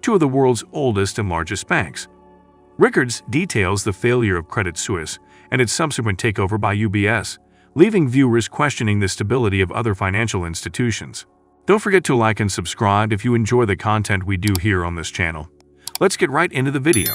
two of the world's oldest and largest banks. Rickards details the failure of Credit Suisse and its subsequent takeover by UBS, leaving viewers questioning the stability of other financial institutions. Don't forget to like and subscribe if you enjoy the content we do here on this channel. Let's get right into the video.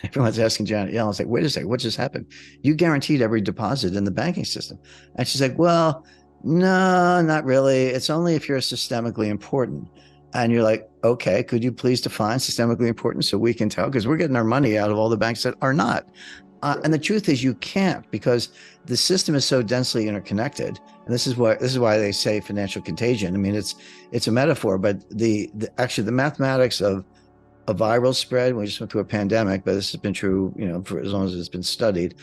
Everyone's asking Janet Yellen, it's like, wait a second, what just happened? You guaranteed every deposit in the banking system. And she's like, well, no, not really. It's only if you're systemically important. And you're like, okay, could you please define systemically important so we can tell? Because we're getting our money out of all the banks that are not. And the truth is you can't, because the system is so densely interconnected. And this is why they say financial contagion. I mean, it's a metaphor, but actually the mathematics of a viral spread, we just went through a pandemic, but this has been true, for as long as it's been studied.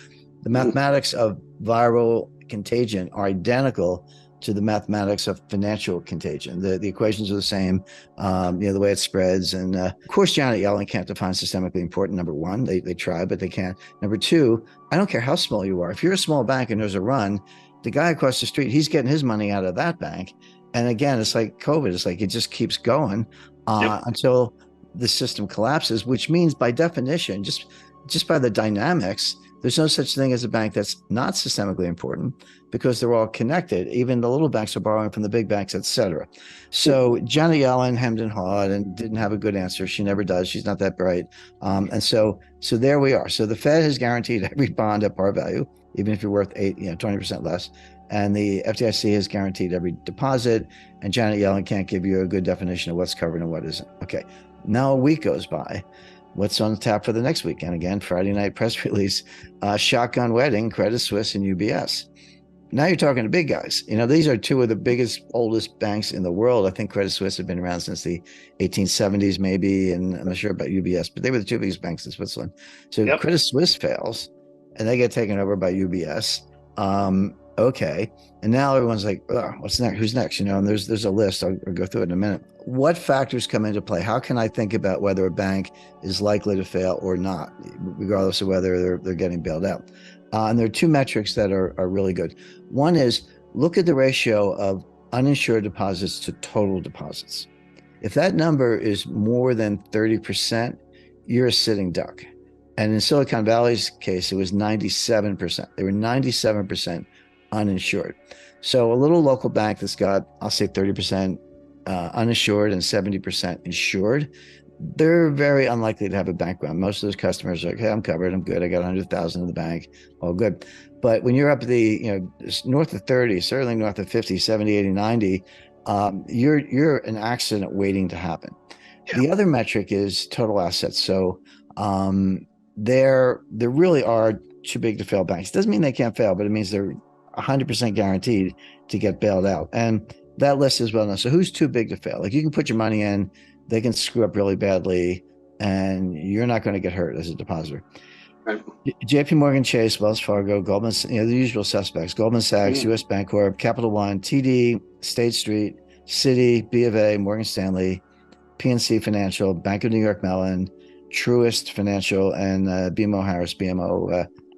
The mathematics of viral contagion are identical to the mathematics of financial contagion. The equations are the same, the way it spreads. And of course, Janet Yellen can't define systemically important. Number one, they try, but they can't. Number two, I don't care how small you are. If you're a small bank and there's a run, the guy across the street, he's getting his money out of that bank. And again, it's like COVID. It's like it just keeps going until the system collapses, which means by definition, just by the dynamics, there's no such thing as a bank that's not systemically important, because they're all connected. Even the little banks are borrowing from the big banks, et cetera. So Janet Yellen hemmed and hawed and didn't have a good answer. She never does. She's not that bright. And so there we are. So the Fed has guaranteed every bond at par value, even if you're worth 20% less. And the FDIC has guaranteed every deposit. And Janet Yellen can't give you a good definition of what's covered and what isn't. Okay. Now a week goes by. What's on tap for the next weekend? Again, Friday night press release, shotgun wedding, Credit Suisse and UBS. Now you're talking to big guys. These are two of the biggest, oldest banks in the world. I think Credit Suisse had been around since the 1870s, maybe, and I'm not sure about UBS, but they were the two biggest banks in Switzerland. So Credit Suisse fails, and they get taken over by UBS. Okay. And now everyone's like, oh, what's next? Who's next? And there's a list. I'll go through it in a minute. What factors come into play? How can I think about whether a bank is likely to fail or not, regardless of whether they're getting bailed out? And there are two metrics that are really good. One is look at the ratio of uninsured deposits to total deposits. If that number is more than 30%, you're a sitting duck. And in Silicon Valley's case, it was 97%. They were 97% uninsured. So a little local bank that's got, I'll say 30% uninsured and 70% insured, they're very unlikely to have a bank run. Most of those customers are like, hey, I'm covered, I'm good, I got 100,000 in the bank, all good. But when you're up the, north of 30, certainly north of 50, 70, 80, 90, you're an accident waiting to happen. Yeah. The other metric is total assets. So there really are too big to fail banks. Doesn't mean they can't fail, but it means they're 100% guaranteed to get bailed out. And that list is well known. So who's too big to fail? Like, you can put your money in, they can screw up really badly, and you're not going to get hurt as a depositor. Right. JP Morgan Chase, Wells Fargo, Goldman, the usual suspects, Goldman Sachs, US Bancorp, Capital One, TD, State Street, Citi, B of A, Morgan Stanley, PNC Financial, Bank of New York Mellon, Truist Financial, and BMO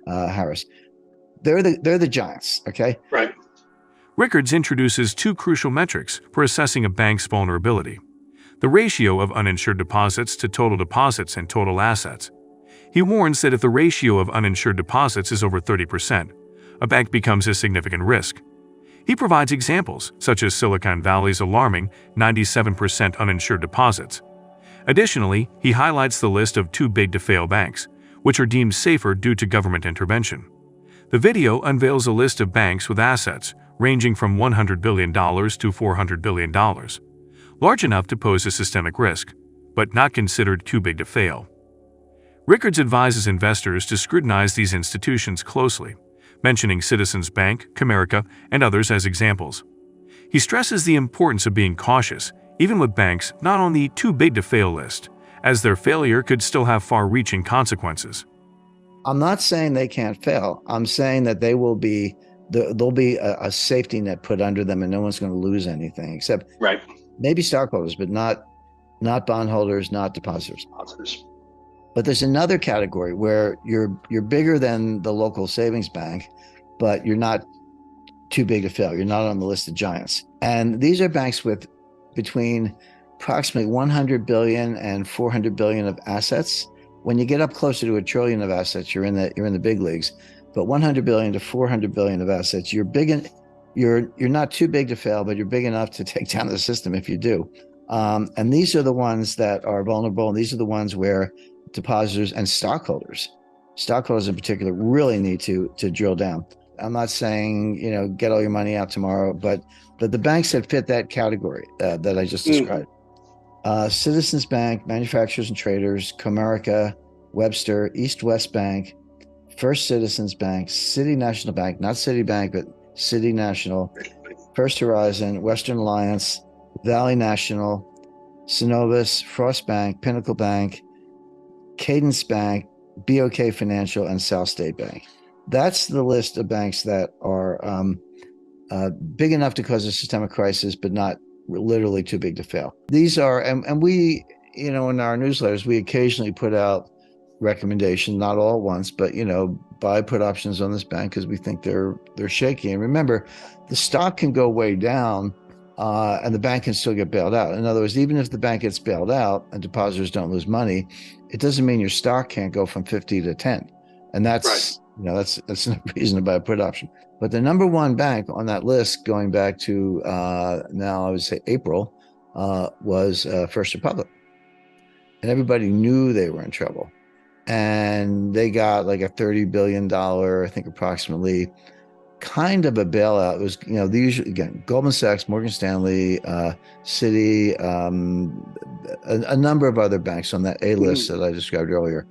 Harris. They're the giants, okay? Right. Rickards introduces two crucial metrics for assessing a bank's vulnerability: the ratio of uninsured deposits to total deposits and total assets. He warns that if the ratio of uninsured deposits is over 30%, a bank becomes a significant risk. He provides examples, such as Silicon Valley's alarming 97% uninsured deposits. Additionally, he highlights the list of too big to fail banks, which are deemed safer due to government intervention. The video unveils a list of banks with assets ranging from $100 billion to $400 billion, large enough to pose a systemic risk, but not considered too big to fail. Rickards advises investors to scrutinize these institutions closely, mentioning Citizens Bank, Comerica, and others as examples. He stresses the importance of being cautious, even with banks not on the too big to fail list, as their failure could still have far-reaching consequences. I'm not saying they can't fail. I'm saying that there'll be a safety net put under them, and no one's going to lose anything except maybe stockholders, but not bondholders, not depositors. But there's another category where you're bigger than the local savings bank, but you're not too big to fail. You're not on the list of giants. And these are banks with between approximately 100 billion and 400 billion of assets. When you get up closer to a trillion of assets, you're in the big leagues. But 100 billion to 400 billion of assets, you're not too big to fail, but you're big enough to take down the system if you do. And these are the ones that are vulnerable, and these are the ones where depositors and stockholders in particular, really need to drill down. I'm not saying, get all your money out tomorrow, but the banks that fit that category that I just described. Citizens Bank, Manufacturers and Traders, Comerica, Webster, East West Bank, First Citizens Bank, City National Bank, not Citibank, but City National, First Horizon, Western Alliance, Valley National, Synovus, Frost Bank, Pinnacle Bank, Cadence Bank, BOK Financial, and South State Bank. That's the list of banks that are big enough to cause a systemic crisis, but not literally too big to fail. These are, and we, in our newsletters, we occasionally put out recommendations, not all at once, but buy put options on this bank because we think they're shaky. And remember, the stock can go way down, and the bank can still get bailed out. In other words, even if the bank gets bailed out and depositors don't lose money, it doesn't mean your stock can't go from 50 to 10. And that's, that's no reason to buy a put option. But the number one bank on that list, going back to now I would say April, was First Republic. And everybody knew they were in trouble. And they got like a $30 billion, I think approximately, kind of a bailout. It was, the usual, again, Goldman Sachs, Morgan Stanley, Citi, a number of other banks on that A list that I described earlier,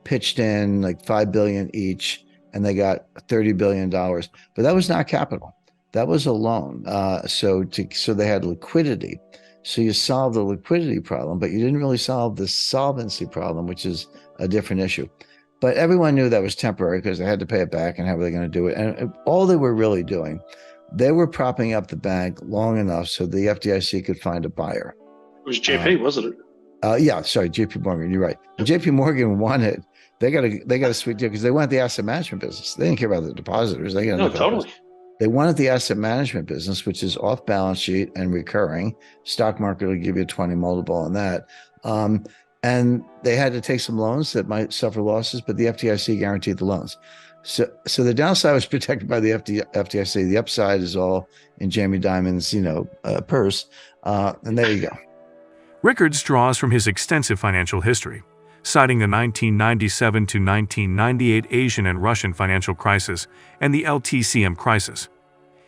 pitched in like $5 billion each, and they got $30 billion. But that was not capital. That was a loan. So they had liquidity. So you solved the liquidity problem, but you didn't really solve the solvency problem, which is a different issue. But everyone knew that was temporary because they had to pay it back, and how were they going to do it? And all they were really doing, they were propping up the bank long enough so the FDIC could find a buyer. It was JP, wasn't it? Yeah, sorry, JP Morgan. You're right. When JP Morgan wanted, they got a sweet deal because they wanted the asset management business. They didn't care about the depositors. Totally. They wanted the asset management business, which is off balance sheet and recurring. Stock market will give you a 20 multiple on that. And they had to take some loans that might suffer losses, but the FDIC guaranteed the loans. So the downside was protected by the FDIC. The upside is all in Jamie Dimon's, purse. And there you go. Rickards draws from his extensive financial history, citing the 1997 to 1998 Asian and Russian financial crisis and the LTCM crisis.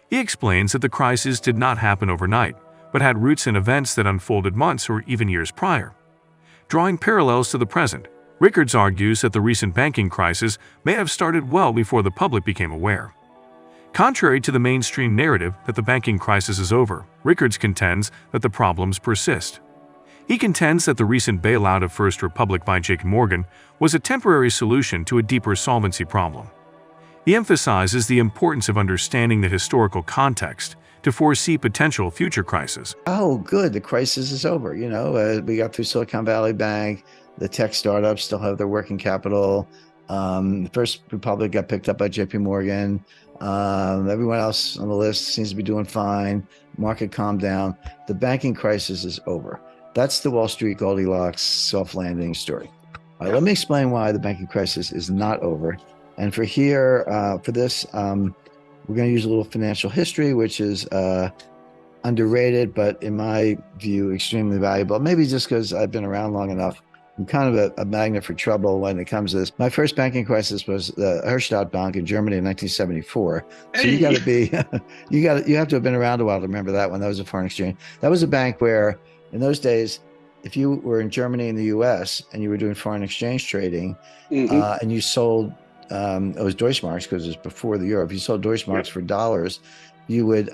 He explains that the crisis did not happen overnight, but had roots in events that unfolded months or even years prior. Drawing parallels to the present, Rickards argues that the recent banking crisis may have started well before the public became aware. Contrary to the mainstream narrative that the banking crisis is over, Rickards contends that the problems persist. He contends that the recent bailout of First Republic by JP Morgan was a temporary solution to a deeper solvency problem. He emphasizes the importance of understanding the historical context to foresee potential future crises. Oh, good. The crisis is over. We got through Silicon Valley Bank. The tech startups still have their working capital. First Republic got picked up by JP Morgan. Everyone else on the list seems to be doing fine. Market calmed down. The banking crisis is over. That's the Wall Street Goldilocks soft landing story. All right, let me explain why the banking crisis is not over. And for this, we're going to use a little financial history, which is underrated, but in my view, extremely valuable. Maybe just because I've been around long enough. I'm kind of a magnet for trouble when it comes to this. My first banking crisis was the Herstatt Bank in Germany in 1974. So you got to be, you have to have been around a while to remember that one. That was a foreign exchange. That was a bank where, in those days, if you were in Germany and the U.S. and you were doing foreign exchange trading, and you sold, it was Deutschmarks because it was before the euro. If you sold Deutschmarks for dollars, you would,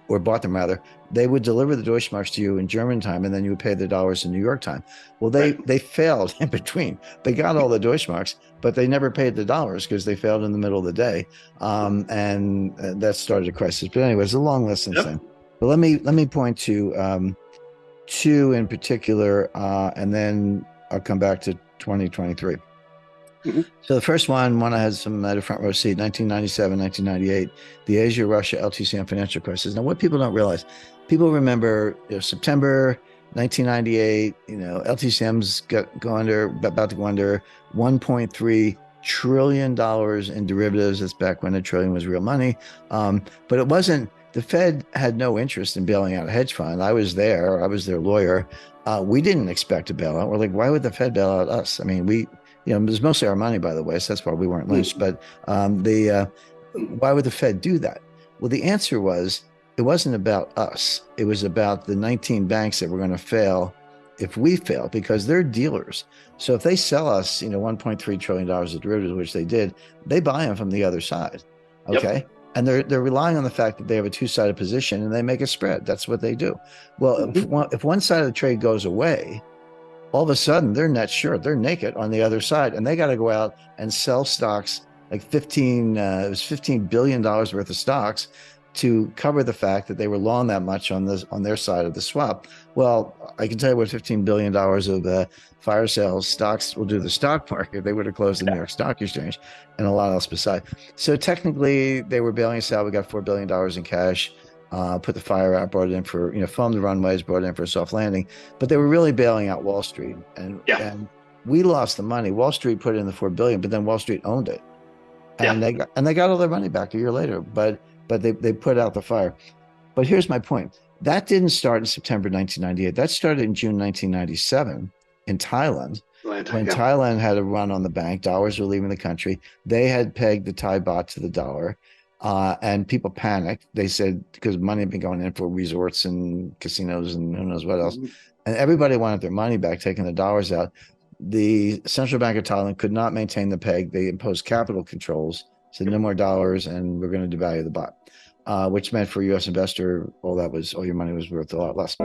or bought them rather, they would deliver the Deutschmarks to you in German time, and then you would pay the dollars in New York time. Well, they failed in between. They got all the Deutschmarks, but they never paid the dollars because they failed in the middle of the day, and that started a crisis. But anyway, it's a long list since then. But let me point to two in particular, and then I'll come back to 2023. Mhm. So the first one I had some at a front row seat, 1997, 1998, the Asia-Russia LTCM financial crisis. Now, what people don't realize, people remember, September 1998, LTCM's about to go under $1.3 trillion in derivatives. That's back when a trillion was real money. But it wasn't, the Fed had no interest in bailing out a hedge fund. I was there. I was their lawyer. We didn't expect a bailout. We're like, why would the Fed bail out us? I mean, it was mostly our money, by the way, so that's why we weren't lynched. But why would the Fed do that? Well, the answer was it wasn't about us. It was about the 19 banks that were going to fail if we fail, because they're dealers. So if they sell us, $1.3 trillion of derivatives, which they did, they buy them from the other side. Okay. Yep. And they're relying on the fact that they have a two-sided position and they make a spread. That's what they do. Well, if one side of the trade goes away, all of a sudden they're net short, they're naked on the other side, and they got to go out and sell stocks like it was $15 billion worth of stocks to cover the fact that they were long that much on their side of the swap. Well, I can tell you what $15 billion of fire sales stocks will do to the stock market. They would have closed the New York Stock Exchange and a lot else beside. So technically they were bailing us out. We got $4 billion in cash. Put the fire out, brought it in for, foamed the runways, brought it in for a soft landing. But they were really bailing out Wall Street. And we lost the money. Wall Street put in the $4 billion, but then Wall Street owned it. And they got all their money back a year later. But they put out the fire. But here's my point. That didn't start in September 1998. That started in June 1997 in Thailand. When Thailand had a run on the bank, dollars were leaving the country. They had pegged the Thai baht to the dollar. And people panicked. They said, because money had been going in for resorts and casinos and who knows what else. And everybody wanted their money back, taking the dollars out. The Central Bank of Thailand could not maintain the peg. They imposed capital controls, said no more dollars, and we're going to devalue the baht, which meant for a U.S. investor, all your money was worth a lot less.